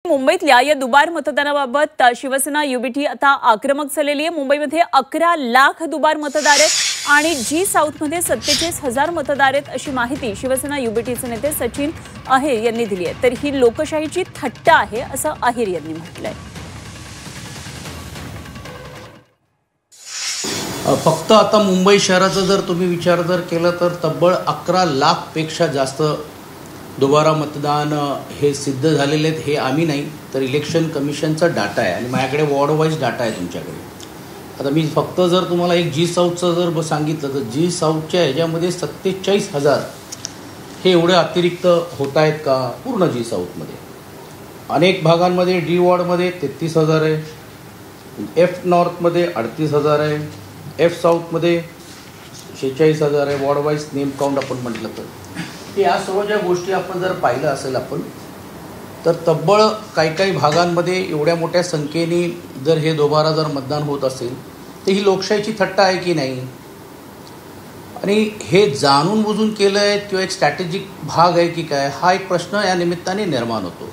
मुंबईतल्या या दुबार मतदानाबाबत शिवसेना युबीटी आता आक्रमक झालेली आहे। मुंबईमध्ये 11 लाख दुबार मतदार आहेत आणि जी साऊथमध्ये 47,000 मतदार आहेत अशी माहिती शिवसेना युबीटीचे नेते सचिन अहिर यांनी दिली आहे। तर ही लोकशाहीची थट्टा आहे असं अहिर यांनी म्हटलंय। फक्त आता मुंबई शहराचा जर तुम्ही विचार केला तर तब्बल 11 लाख पेक्षा जास्त दुबारा मतदान हे सिद्ध झालेले आहेत। हे आम्ही नाही तर इलेक्शन कमिशनचा डाटा आहे आणि माझ्याकडे वॉर्ड वाईज डाटा आहे तुमच्याकडे। आता मी फक्त जर तुम्हाला एक जी साऊथचं जर सांगितलं तर जी साऊथच्या ह्याच्यामध्ये 47,000 हे एवढे अतिरिक्त होत आहेत का पूर्ण जी साऊथमध्ये। अनेक भागांमध्ये डी वॉर्डमध्ये 33,000 आहे, एफ नॉर्थमध्ये 38,000 आहे, एफ साऊथमध्ये 46,000 आहे। वॉर्ड वाईज नेम काउंट आपण म्हटलं तर या सर्व ज्या गोष्टी आपण जर पाहिलं असेल आपण तर तब्बल काही भागांमध्ये एवढ्या मोठ्या संख्येने जर हे दोबारा जर मतदान होत असेल तर ही लोकशाहीची थट्टा आहे की नाही आणि हे जाणून बुजून केलं आहे किंवा एक स्ट्रॅटेजिक भाग आहे की काय हा एक प्रश्न या निमित्ताने निर्माण होतो।